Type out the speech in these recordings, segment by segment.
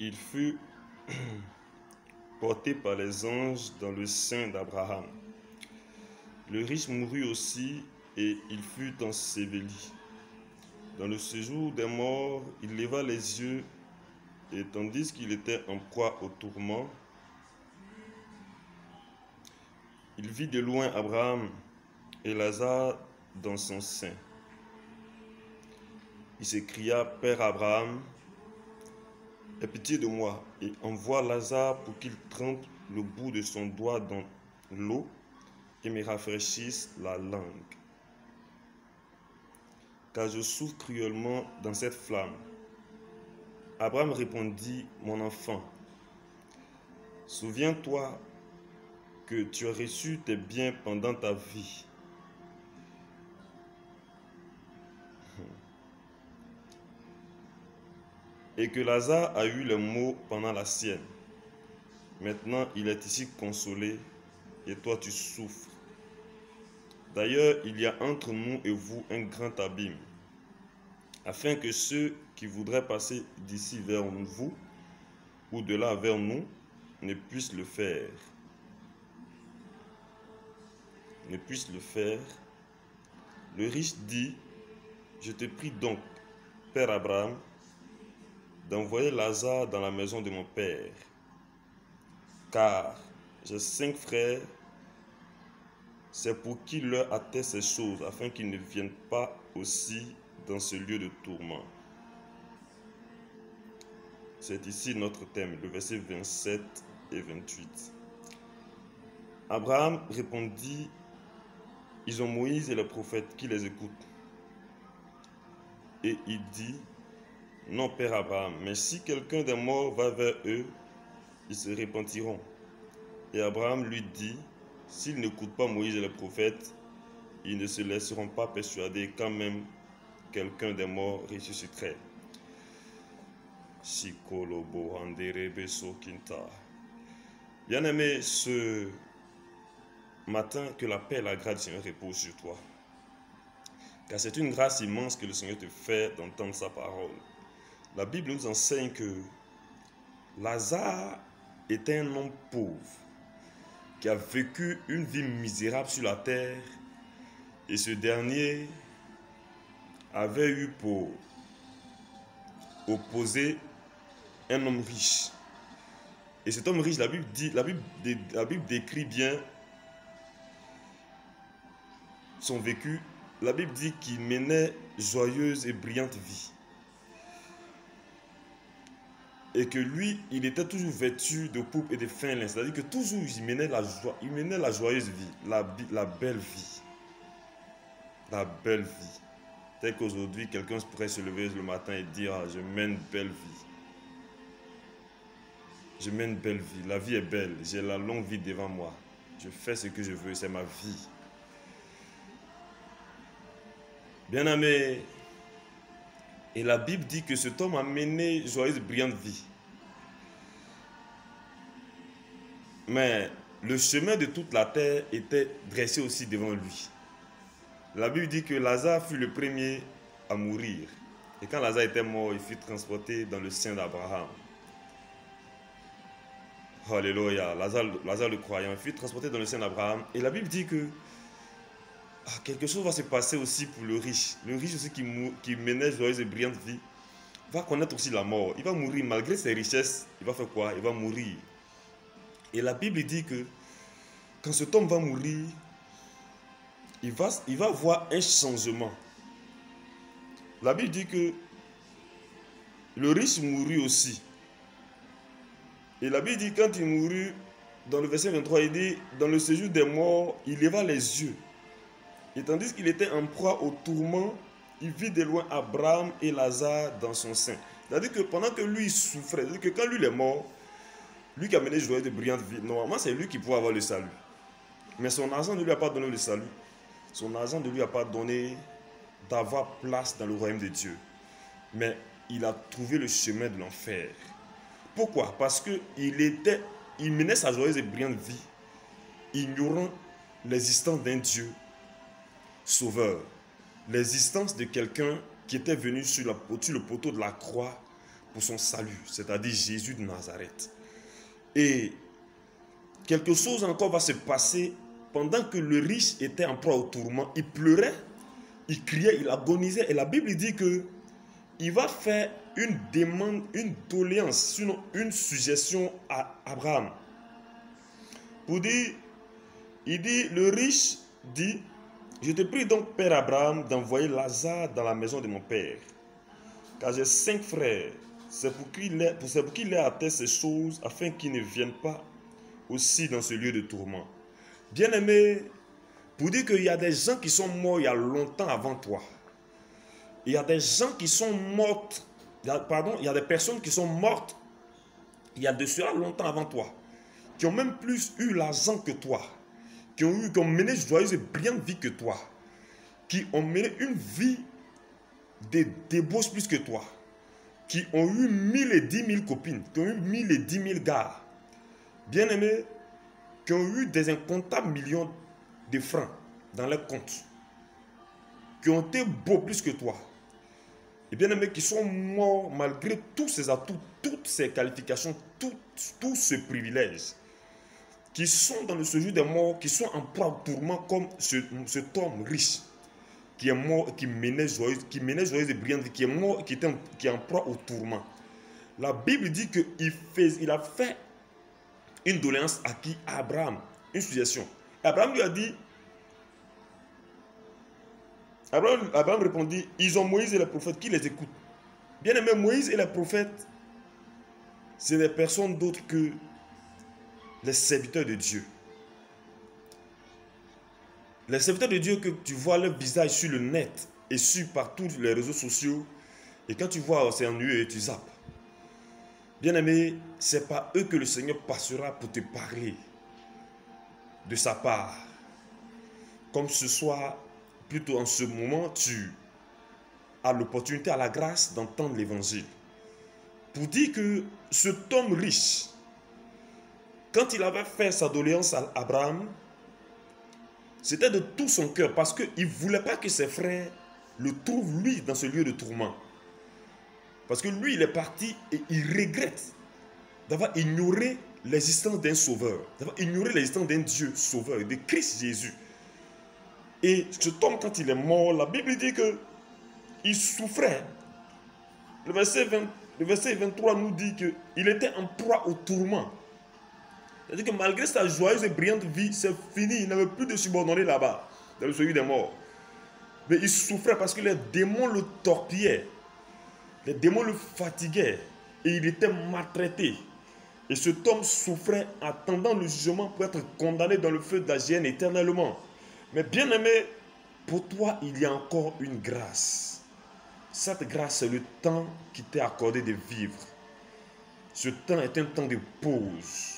Il fut porté par les anges dans le sein d'Abraham. Le riche mourut aussi et il fut enseveli. Dans le séjour des morts, il leva les yeux et tandis qu'il était en proie au tourment, il vit de loin Abraham et Lazare dans son sein. Il s'écria: Père Abraham, aie pitié de moi et envoie Lazare pour qu'il trempe le bout de son doigt dans l'eau et me rafraîchisse la langue, car je souffre cruellement dans cette flamme. Abraham répondit: Mon enfant, souviens-toi que tu as reçu tes biens pendant ta vie. Et que Lazare a eu les maux pendant la sienne. Maintenant, il est ici consolé et toi tu souffres. D'ailleurs, il y a entre nous et vous un grand abîme, afin que ceux qui voudraient passer d'ici vers vous ou de là vers nous ne puissent le faire. Le riche dit: Je te prie donc, Père Abraham, d'envoyer Lazare dans la maison de mon père, car j'ai 5 frères, c'est pour qu'il leur atteste ces choses, afin qu'ils ne viennent pas aussi dans ce lieu de tourment. C'est ici notre thème, le verset 27 et 28. Abraham répondit: Ils ont Moïse et les prophètes qui les écoutent. Et il dit: Non, Père Abraham, mais si quelqu'un des morts va vers eux, ils se repentiront. Et Abraham lui dit: S'ils n'écoutent pas Moïse et les prophètes, ils ne se laisseront pas persuader quand même quelqu'un des morts ressusciterait. Bien-aimé, ce matin, que la paix et la grâce du Seigneur reposent sur toi. Car c'est une grâce immense que le Seigneur te fait d'entendre sa parole. La Bible nous enseigne que Lazare était un homme pauvre qui a vécu une vie misérable sur la terre, et ce dernier avait eu pour opposer un homme riche. Et cet homme riche, la Bible décrit bien son vécu. La Bible dit qu'il menait joyeuse et brillante vie. Et que lui, il était toujours vêtu de pourpre et de fin lin. C'est-à-dire que toujours il menait la joyeuse vie, la belle vie. La belle vie. Tel qu'aujourd'hui, quelqu'un pourrait se lever le matin et dire: ah, je mène une belle vie. Je mène une belle vie. La vie est belle. J'ai la longue vie devant moi. Je fais ce que je veux. C'est ma vie. Bien-aimé, et la Bible dit que cet homme a mené joyeuse et brillante vie. Mais le chemin de toute la terre était dressé aussi devant lui. La Bible dit que Lazare fut le premier à mourir. Et quand Lazare était mort, il fut transporté dans le sein d'Abraham. Alléluia. Lazare le croyant, il fut transporté dans le sein d'Abraham. Et la Bible dit que quelque chose va se passer aussi pour le riche. Le riche aussi qui menait joyeuse et brillante vie va connaître aussi la mort. Il va mourir malgré ses richesses. Il va faire quoi? Il va mourir. Et la Bible dit que quand cet homme va mourir, il va voir un changement. La Bible dit que le riche mourut aussi. Et la Bible dit quand il mourut, dans le verset 23, il dit: dans le séjour des morts, il leva les yeux. Et tandis qu'il était en proie au tourment, il vit de loin Abraham et Lazare dans son sein. C'est-à-dire que pendant que lui souffrait, c'est-à-dire que quand lui il est mort, lui qui a mené joyeuse de brillante vie, normalement c'est lui qui pouvait avoir le salut. Mais son argent ne lui a pas donné le salut. Son argent ne lui a pas donné d'avoir place dans le royaume de Dieu. Mais il a trouvé le chemin de l'enfer. Pourquoi? Parce qu'il menait sa joyeuse et brillante vie, ignorant l'existence d'un Dieu sauveur, l'existence de quelqu'un qui était venu sur le poteau de la croix pour son salut, c'est-à-dire Jésus de Nazareth. Et quelque chose encore va se passer pendant que le riche était en proie au tourment. Il pleurait, il criait, il agonisait. Et la Bible dit que il va faire une demande, une doléance, sinon une suggestion à Abraham. Pour dire, il dit, le riche dit, je te prie donc, Père Abraham, d'envoyer Lazare dans la maison de mon père, car j'ai 5 frères. C'est pour qu'il ait à terre ces choses, afin qu'ils ne viennent pas aussi dans ce lieu de tourment. Bien-aimé, pour dire qu'il y a des gens qui sont morts il y a longtemps avant toi. Il y a des gens qui sont mortes, il y a des personnes qui sont mortes il y a de cela longtemps avant toi, qui ont même plus eu l'argent que toi, qui ont mené joyeuse et brillante vie que toi, qui ont mené une vie de débauche plus que toi, qui ont eu 1000 et 10 000 copines, qui ont eu 1000 et 10 000 gars, bien aimés, qui ont eu des incomptables millions de francs dans leurs comptes, qui ont été beaux plus que toi, et bien aimés, qui sont morts malgré tous ces atouts, toutes ces qualifications, tout ce privilège, qui sont dans le séjour des morts, qui sont en proie au tourment comme cet homme riche, qui est mort, qui menait joyeuse et brillante, qui est mort, qui est en proie au tourment. La Bible dit qu'il a fait une doléance à qui? À Abraham, une suggestion. Abraham lui a dit, Abraham répondit, ils ont Moïse et les prophètes qui les écoutent. Bien aimé, Moïse et les prophètes, c'est des personnes d'autres que les serviteurs de Dieu. Les serviteurs de Dieu que tu vois leur visage sur le net et sur par tous les réseaux sociaux, et quand tu vois, c'est ennuyeux et tu zappes. Bien aimé, ce n'est pas eux que le Seigneur passera pour te parler de sa part. Comme ce soir, plutôt en ce moment, tu as l'opportunité, à la grâce d'entendre l'évangile. Pour dire que cet homme riche, quand il avait fait sa doléance à Abraham, c'était de tout son cœur parce qu'il ne voulait pas que ses frères le trouvent lui dans ce lieu de tourment. Parce que lui, il est parti et il regrette d'avoir ignoré l'existence d'un sauveur, d'avoir ignoré l'existence d'un Dieu sauveur, de Christ Jésus. Et cet homme, quand il est mort, la Bible dit qu'il souffrait. Le verset 23 nous dit qu'il était en proie au tourment. C'est-à-dire que malgré sa joyeuse et brillante vie, c'est fini. Il n'avait plus de subordonnés là-bas, dans le séjour des morts. Mais il souffrait parce que les démons le torpillaient. Les démons le fatiguaient. Et il était maltraité. Et cet homme souffrait attendant le jugement pour être condamné dans le feu de la géhenne éternellement. Mais bien aimé, pour toi, il y a encore une grâce. Cette grâce, c'est le temps qui t'est accordé de vivre. Ce temps est un temps de pause.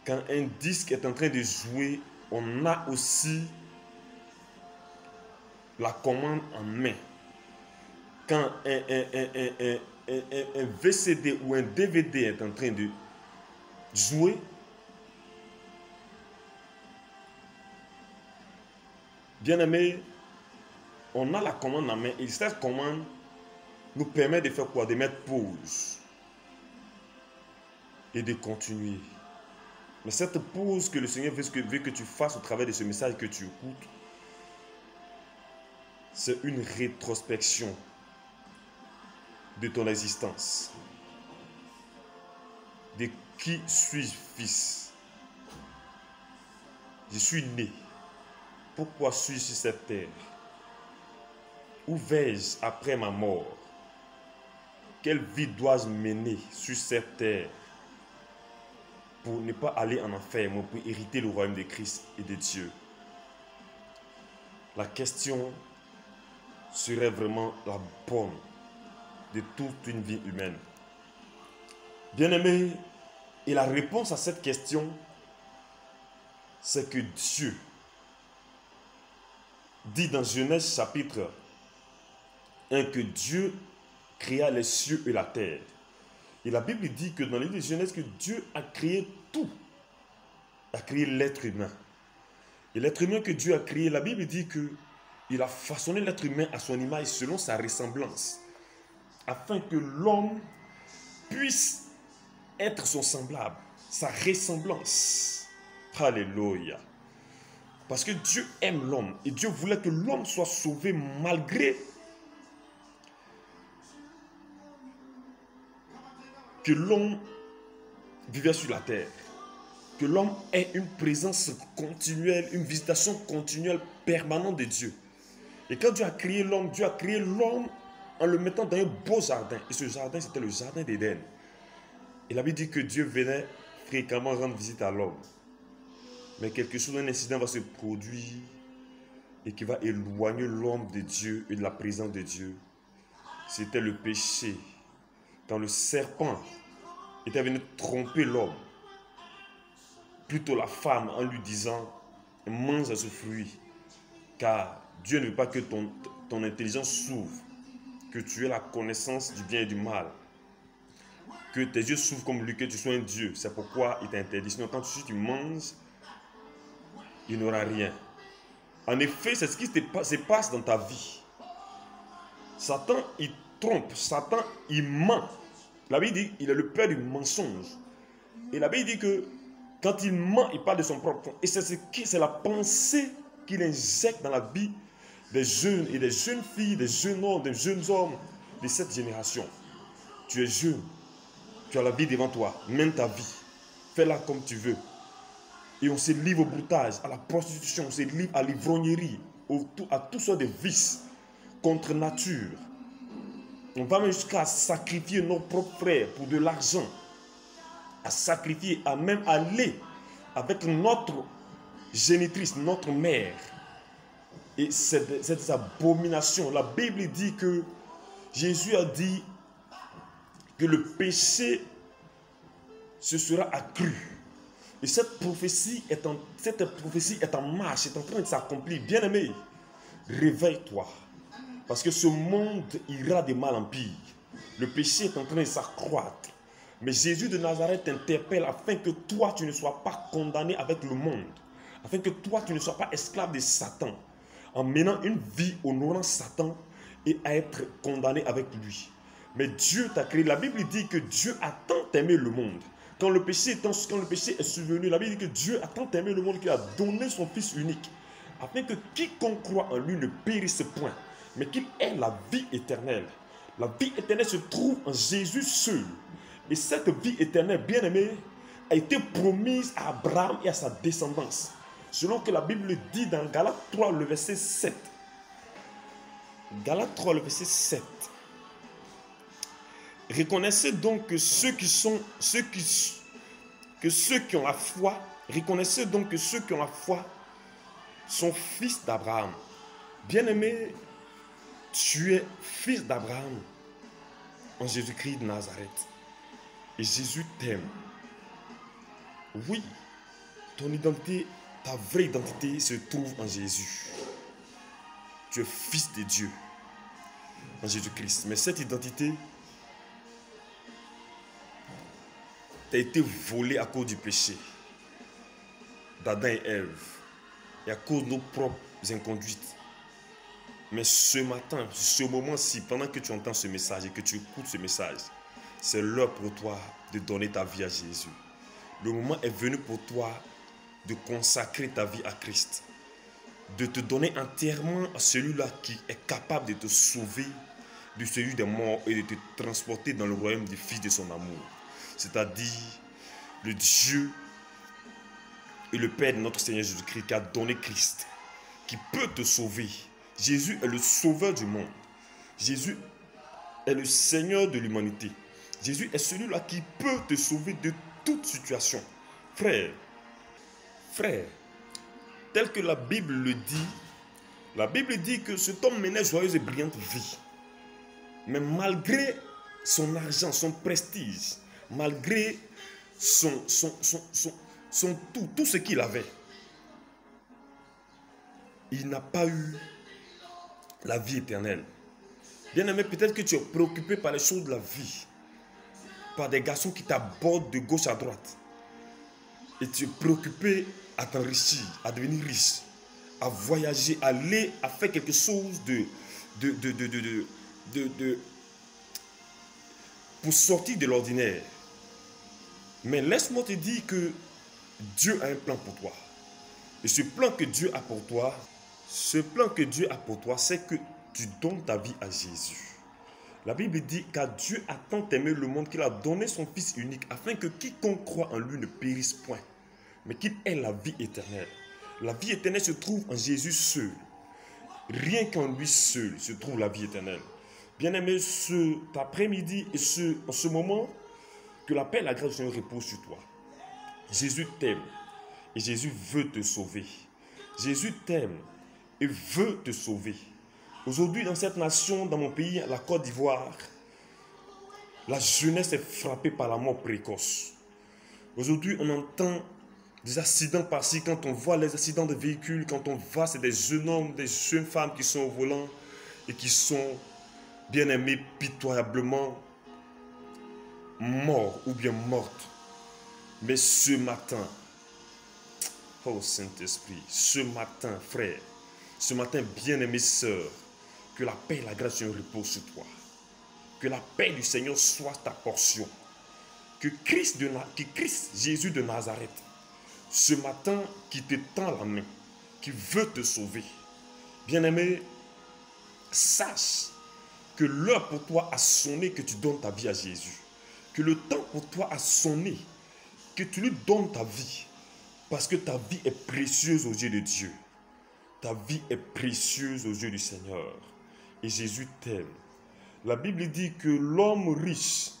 Quand un disque est en train de jouer, on a aussi la commande en main. Quand un VCD ou un DVD est en train de jouer, bien aimé, on a la commande en main et cette commande nous permet de faire quoi? De mettre pause et de continuer. Mais cette pause que le Seigneur veut que tu fasses au travers de ce message que tu écoutes, c'est une rétrospection de ton existence. De qui suis-je fils? Je suis né. Pourquoi suis-je sur cette terre? Où vais-je après ma mort? Quelle vie dois-je mener sur cette terre pour ne pas aller en enfer, mais pour hériter le royaume de Christ et de Dieu? La question serait vraiment la bonne de toute une vie humaine. Bien-aimé, et la réponse à cette question, c'est que Dieu dit dans Genèse chapitre 1 que Dieu créa les cieux et la terre. Et la Bible dit que dans le livre de Genèse, que Dieu a créé tout. A créé l'être humain. Et l'être humain que Dieu a créé, la Bible dit qu'il a façonné l'être humain à son image selon sa ressemblance. afin que l'homme puisse être son semblable, sa ressemblance. Alléluia. Parce que Dieu aime l'homme et Dieu voulait que l'homme soit sauvé malgré que l'homme vivait sur la terre. Que l'homme ait une présence continuelle, une visitation continuelle, permanente de Dieu. Et quand Dieu a créé l'homme en le mettant dans un beau jardin. Et ce jardin, c'était le jardin d'Éden. Et la Bible dit que Dieu venait fréquemment rendre visite à l'homme. Mais quelque chose, un incident va se produire et qui va éloigner l'homme de Dieu et de la présence de Dieu. C'était le péché. Quand le serpent était venu tromper l'homme, plutôt la femme, en lui disant « mange à ce fruit, car Dieu ne veut pas que ton intelligence s'ouvre, que tu aies la connaissance du bien et du mal, que tes yeux s'ouvrent comme lui, que tu sois un Dieu. C'est pourquoi il t'a interdit. Sinon, quand tu manges, il n'y aura rien. » En effet, c'est ce qui se passe dans ta vie. Satan, il trompe. Satan, il ment. La Bible dit qu'il est le père du mensonge. Et la Bible dit que quand il ment, il parle de son propre fond. Et c'est la pensée qu'il injecte dans la vie des jeunes et des jeunes filles, des jeunes hommes de cette génération. Tu es jeune. Tu as la vie devant toi. Mène ta vie. Fais-la comme tu veux. Et on se livre au broutage, à la prostitution, on se livre à l'ivrognerie, à toutes sortes de vices contre nature. On va même jusqu'à sacrifier nos propres frères pour de l'argent. À sacrifier, à même aller avec notre génitrice, notre mère. Et cette abomination. La Bible dit que Jésus a dit que le péché se sera accru. Et cette prophétie est en marche, est en train de s'accomplir. Bien-aimé, réveille-toi. Parce que ce monde ira de mal en pire. Le péché est en train de s'accroître. Mais Jésus de Nazareth t'interpelle afin que toi, tu ne sois pas condamné avec le monde. Afin que toi, tu ne sois pas esclave de Satan. En menant une vie honorant Satan et à être condamné avec lui. Mais Dieu t'a créé. La Bible dit que Dieu a tant aimé le monde. Quand le péché est survenu, la Bible dit que Dieu a tant aimé le monde qu'il a donné son Fils unique. Afin que quiconque croit en lui ne périsse point, mais qu'il ait la vie éternelle. La vie éternelle se trouve en Jésus seul. Et cette vie éternelle, bien-aimée, a été promise à Abraham et à sa descendance. Selon que la Bible dit dans Galates 3, le verset 7. Galates 3, le verset 7. Reconnaissez donc que ceux qui ont la foi, reconnaissez donc que ceux qui ont la foi sont fils d'Abraham. Bien-aimé, tu es fils d'Abraham en Jésus-Christ de Nazareth. Et Jésus t'aime. Oui, ton identité, ta vraie identité se trouve en Jésus. Tu es fils de Dieu en Jésus-Christ. Mais cette identité t'a été volée à cause du péché d'Adam et Ève et à cause de nos propres inconduites. Mais ce matin, ce moment-ci, pendant que tu entends ce message et que tu écoutes ce message, c'est l'heure pour toi de donner ta vie à Jésus. Le moment est venu pour toi de consacrer ta vie à Christ, de te donner entièrement à celui-là qui est capable de te sauver du séjour des morts et de te transporter dans le royaume du Fils de son amour. C'est-à-dire le Dieu et le Père de notre Seigneur Jésus-Christ qui a donné Christ, qui peut te sauver. Jésus est le sauveur du monde. Jésus est le Seigneur de l'humanité. Jésus est celui-là qui peut te sauver de toute situation. Frère, tel que la Bible le dit, la Bible dit que cet homme menait joyeuse et brillante vie. Mais malgré son argent, son prestige, malgré tout ce qu'il avait, il n'a pas eu la vie éternelle. Bien-aimé, peut-être que tu es préoccupé par les choses de la vie, par des garçons qui t'abordent de gauche à droite. Et tu es préoccupé à t'enrichir, à devenir riche, à voyager, à aller, à faire quelque chose pour sortir de l'ordinaire. Mais laisse-moi te dire que Dieu a un plan pour toi. Et ce plan que Dieu a pour toi, c'est que tu donnes ta vie à Jésus. La Bible dit car Dieu a tant aimé le monde qu'il a donné son Fils unique afin que quiconque croit en lui ne périsse point, mais qu'il ait la vie éternelle. La vie éternelle se trouve en Jésus seul. Rien qu'en lui seul se trouve la vie éternelle. Bien-aimé, cet après-midi et en ce moment, que la paix et la grâce du Seigneur reposent sur toi. Jésus t'aime et Jésus veut te sauver. Jésus t'aime et veut te sauver. Aujourd'hui, dans cette nation, dans mon pays, la Côte d'Ivoire, la jeunesse est frappée par la mort précoce. Aujourd'hui, on entend des accidents par-ci. Quand on voit les accidents de véhicules, quand on voit, c'est des jeunes hommes, des jeunes femmes qui sont au volant et qui sont, bien aimés, pitoyablement morts ou bien mortes. Mais ce matin, oh Saint-Esprit, ce matin, frère, ce matin, bien-aimée sœur, que la paix et la grâce du Seigneur reposent sur toi. Que la paix du Seigneur soit ta portion. Que Christ Jésus de Nazareth, ce matin, qui te tend la main, qui veut te sauver. Bien-aimé, sache que l'heure pour toi a sonné, que tu donnes ta vie à Jésus. Que le temps pour toi a sonné, que tu lui donnes ta vie. Parce que ta vie est précieuse aux yeux de Dieu. Ta vie est précieuse aux yeux du Seigneur. Et Jésus t'aime. La Bible dit que l'homme riche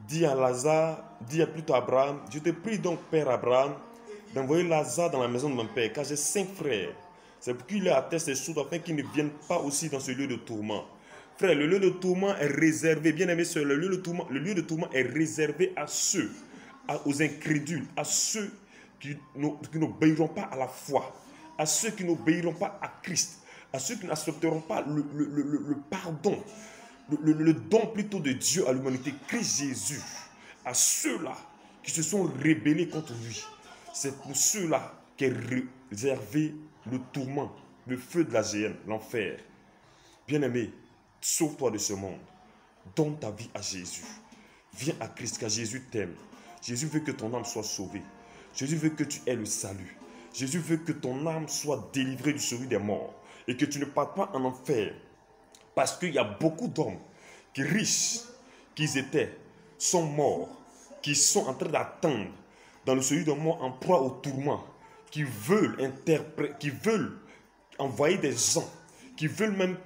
dit à Abraham, je te prie donc, Père Abraham, d'envoyer Lazare dans la maison de mon père, car j'ai 5 frères. C'est pour qu'il leur atteste ces choses afin qu'ils ne viennent pas aussi dans ce lieu de tourment. Frère, le lieu de tourment est réservé, bien aimé sœur, le lieu de tourment est réservé à ceux, aux incrédules, à ceux qui n'obéiront pas à la foi, à ceux qui n'obéiront pas à Christ, à ceux qui n'accepteront pas le pardon, le don plutôt de Dieu à l'humanité, Christ Jésus, à ceux-là qui se sont rebellés contre lui. C'est pour ceux-là qu'est réservé le tourment, le feu de la géhenne, l'enfer. Bien-aimé, sauve-toi de ce monde. Donne ta vie à Jésus. Viens à Christ car Jésus t'aime. Jésus veut que ton âme soit sauvée. Jésus veut que tu aies le salut. Jésus veut que ton âme soit délivrée du séjour des morts et que tu ne partes pas en enfer. Parce qu'il y a beaucoup d'hommes qui, riches qu'ils étaient, sont morts, qui sont en train d'attendre dans le séjour des morts en proie au tourment, qui veulent envoyer des gens, qui veulent même,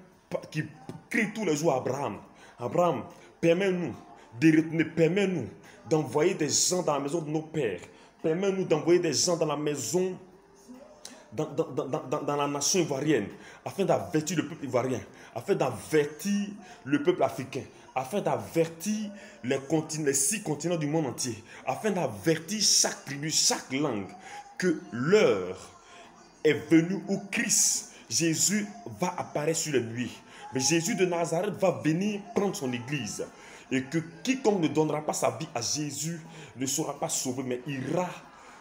qui crient tous les jours à Abraham. Abraham, permets-nous de retourner, permets-nous d'envoyer des gens dans la maison de nos pères. Permets-nous d'envoyer des gens dans la maison, dans la nation ivoirienne, afin d'avertir le peuple ivoirien, afin d'avertir le peuple africain, afin d'avertir les 6 continents du monde entier, afin d'avertir chaque tribu, chaque langue, que l'heure est venue où Christ, Jésus, va apparaître sur les nuées. Mais Jésus de Nazareth va venir prendre son église. Et que quiconque ne donnera pas sa vie à Jésus ne sera pas sauvé, mais ira,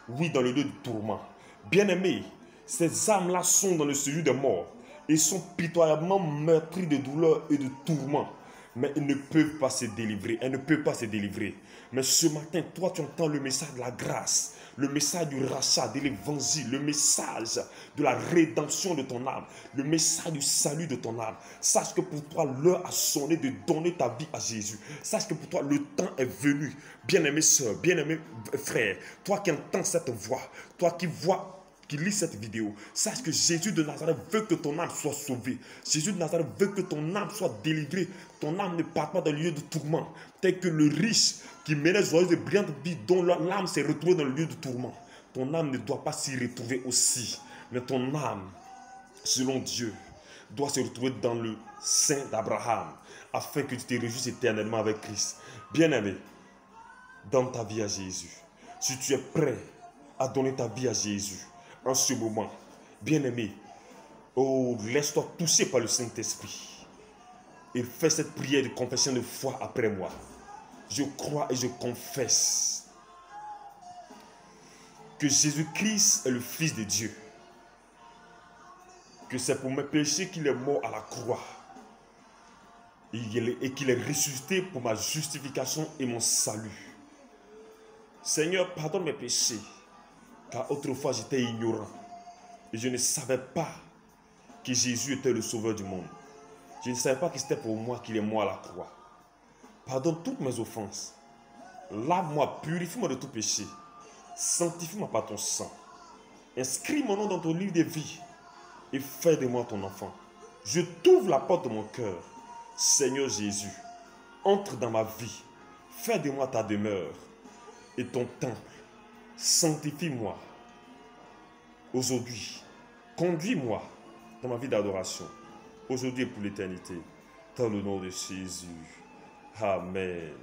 oui, dans le lieu de tourment. Bien-aimés, ces âmes-là sont dans le séjour des morts et sont pitoyablement meurtries de douleur et de tourment. Mais ils ne peuvent pas se délivrer. Elles ne peuvent pas se délivrer. Mais ce matin, toi, tu entends le message de la grâce, le message du rachat, de l'évangile, le message de la rédemption de ton âme, le message du salut de ton âme. Sache que pour toi, l'heure a sonné de donner ta vie à Jésus. Sache que pour toi, le temps est venu. Bien-aimé sœur, bien-aimé frère, toi qui entends cette voix, toi qui vois, qui lit cette vidéo, sache que Jésus de Nazareth veut que ton âme soit sauvée. Jésus de Nazareth veut que ton âme soit délivrée. Ton âme ne parte pas dans le lieu de tourment. Tel que le riche qui mène joyeuse et brillante vie dont l'âme s'est retrouvée dans le lieu de tourment. Ton âme ne doit pas s'y retrouver aussi. Mais ton âme, selon Dieu, doit se retrouver dans le sein d'Abraham, afin que tu te réjouisses éternellement avec Christ. Bien-aimé, donne ta vie à Jésus. Si tu es prêt à donner ta vie à Jésus, en ce moment, bien-aimé, oh, laisse-toi toucher par le Saint-Esprit et fais cette prière de confession de foi après moi. Je crois et je confesse que Jésus-Christ est le Fils de Dieu, que c'est pour mes péchés qu'il est mort à la croix, et qu'il est ressuscité pour ma justification et mon salut. Seigneur, pardonne mes péchés, car autrefois j'étais ignorant et je ne savais pas que Jésus était le sauveur du monde. Je ne savais pas que c'était pour moi qu'il est mort à la croix. Pardonne toutes mes offenses. Lave-moi, purifie-moi de tout péché. Sanctifie-moi par ton sang. Inscris mon nom dans ton livre de vie et fais de moi ton enfant. Je t'ouvre la porte de mon cœur. Seigneur Jésus, entre dans ma vie. Fais de moi ta demeure et ton temple. Sanctifie-moi aujourd'hui. Conduis-moi dans ma vie d'adoration, aujourd'hui et pour l'éternité. Dans le nom de Jésus. Amen.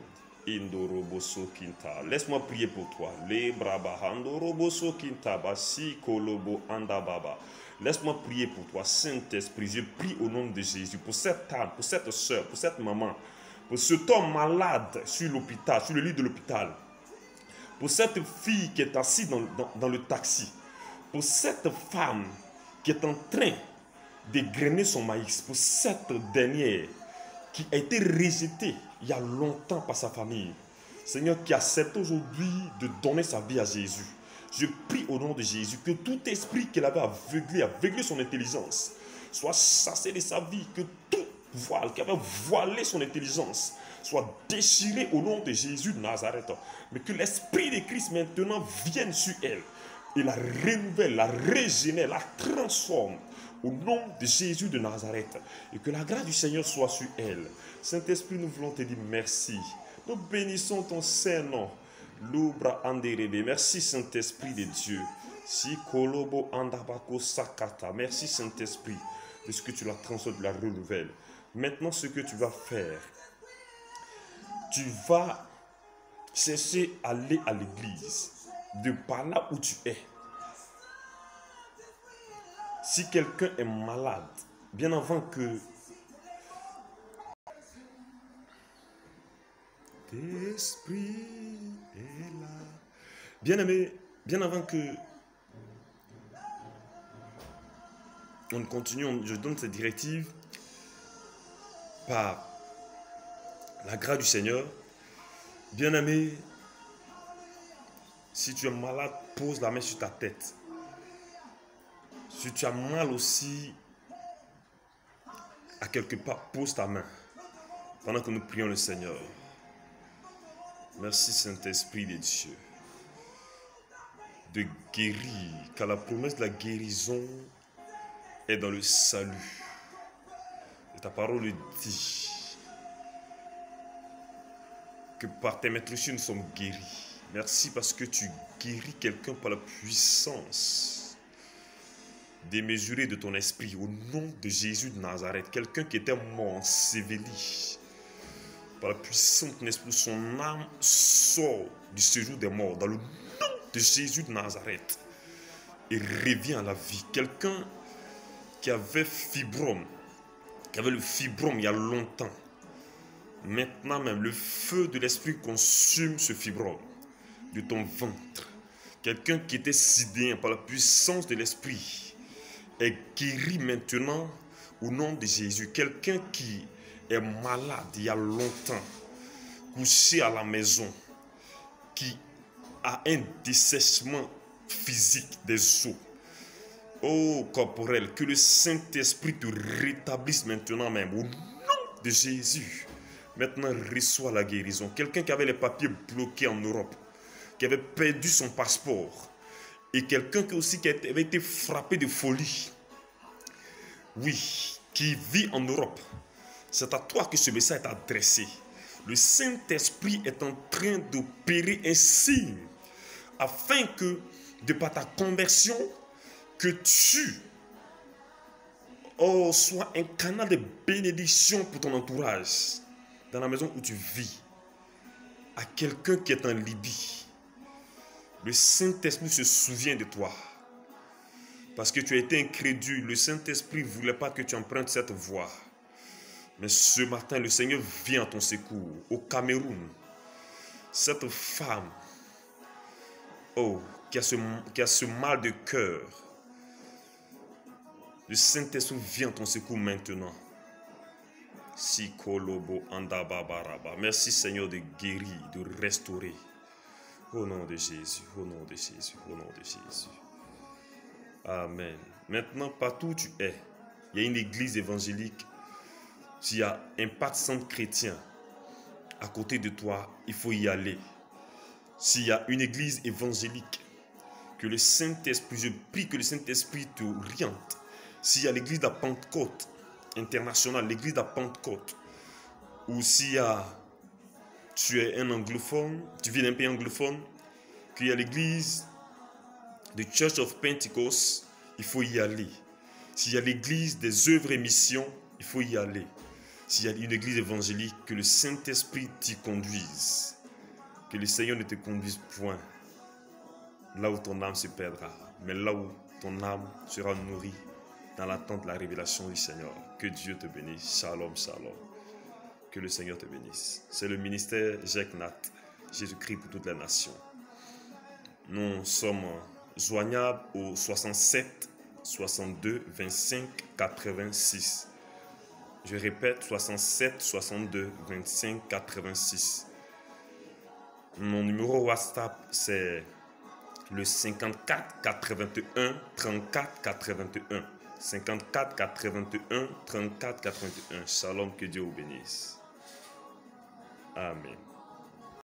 Indoroboso Kinta. Laisse-moi prier pour toi. Le braba Andoroboso Kinta Basi Kolobo Andababa. Laisse-moi prier pour toi, Saint-Esprit. Je prie au nom de Jésus pour cette âme, pour cette soeur, pour cette maman, pour cet homme malade sur l'hôpital, sur le lit de l'hôpital, pour cette fille qui est assise dans le taxi, pour cette femme qui est en train d'égrener son maïs, pour cette dernière qui a été rejetée il y a longtemps par sa famille. Seigneur, qui accepte aujourd'hui de donner sa vie à Jésus. Je prie au nom de Jésus que tout esprit qu'elle avait aveuglé son intelligence, soit chassé de sa vie, que tout voile qui avait voilé son intelligence soit déchiré au nom de Jésus de Nazareth. Mais que l'esprit de Christ maintenant vienne sur elle et la renouvelle, la régénère, la transforme au nom de Jésus de Nazareth. Et que la grâce du Seigneur soit sur elle. Saint-Esprit, nous voulons te dire merci. Nous bénissons ton Saint-Nom. L'oubra anderebe. Merci Saint-Esprit de Dieu. Si kolobo andabako sakata. Merci Saint-Esprit de ce que tu la transformes, de la renouvelle. Maintenant, ce que tu vas faire, tu vas chercher à aller à l'église, de par là où tu es. Si quelqu'un est malade, bien avant que l'esprit est là, bien-aimé, bien avant que on continue, je donne cette directive par la grâce du Seigneur. Bien-aimé, si tu es malade, pose la main sur ta tête. Si tu as mal aussi à quelque part, pose ta main pendant que nous prions le Seigneur. Merci Saint-Esprit de Dieu de guérir, car la promesse de la guérison est dans le salut. Et ta parole dit que par tes meurtrissures nous sommes guéris. Merci parce que tu guéris quelqu'un par la puissance démesurée de ton esprit. Au nom de Jésus de Nazareth, quelqu'un qui était mort, enseveli, par la puissance de ton esprit, son âme sort du séjour des morts dans le nom de Jésus de Nazareth et revient à la vie. Quelqu'un qui avait fibrome, qui avait le fibrome il y a longtemps, maintenant même le feu de l'esprit consume ce fibrome de ton ventre. Quelqu'un qui était sidéen par la puissance de l'esprit est guéri maintenant au nom de Jésus. Quelqu'un qui est malade il y a longtemps, couché à la maison, qui a un dessèchement physique des os, oh corporel, que le Saint-Esprit te rétablisse maintenant même au nom de Jésus. Maintenant reçois la guérison. Quelqu'un qui avait les papiers bloqués en Europe, qui avait perdu son passeport, et quelqu'un qui aussi avait été frappé de folie, oui, qui vit en Europe. C'est à toi que ce message est adressé. Le Saint-Esprit est en train d'opérer un signe afin que, de par ta conversion, que tu sois un canal de bénédiction pour ton entourage, dans la maison où tu vis, à quelqu'un qui est en Libye. Le Saint-Esprit se souvient de toi. Parce que tu as été incrédule, le Saint-Esprit ne voulait pas que tu empruntes cette voie. Mais ce matin, le Seigneur vient à ton secours. Au Cameroun, cette femme, qui a ce mal de cœur, le Saint-Esprit vient à ton secours maintenant. Sikolobo andababaraba. Merci Seigneur de guérir, de restaurer. Au nom de Jésus, au nom de Jésus, au nom de Jésus. Amen. Maintenant, partout où tu es, il y a une église évangélique. S'il y a Impact Centre Chrétien à côté de toi, il faut y aller. S'il y a une église évangélique, que le Saint-Esprit, je prie que le Saint-Esprit te oriente. S'il y a l'église de la Pentecôte internationale, l'église de la Pentecôte, ou s'il y a, tu es un anglophone, tu vis d'un pays anglophone, qu'il y a l'église de Church of Pentecost, il faut y aller. S'il y a l'église des œuvres et missions, il faut y aller. S'il y a une église évangélique, que le Saint-Esprit t'y conduise. Que le Seigneur ne te conduise point là où ton âme se perdra, mais là où ton âme sera nourrie dans l'attente de la révélation du Seigneur. Que Dieu te bénisse. Shalom, shalom. Que le Seigneur te bénisse. C'est le ministère Jacques Nat, Jésus-Christ pour toutes les nations. Nous sommes joignables au 67 62 25 86. Je répète, 67 62 25 86. Mon numéro WhatsApp, c'est le 54 81 34 81. 54 81 34 81. Shalom, que Dieu vous bénisse. Amen.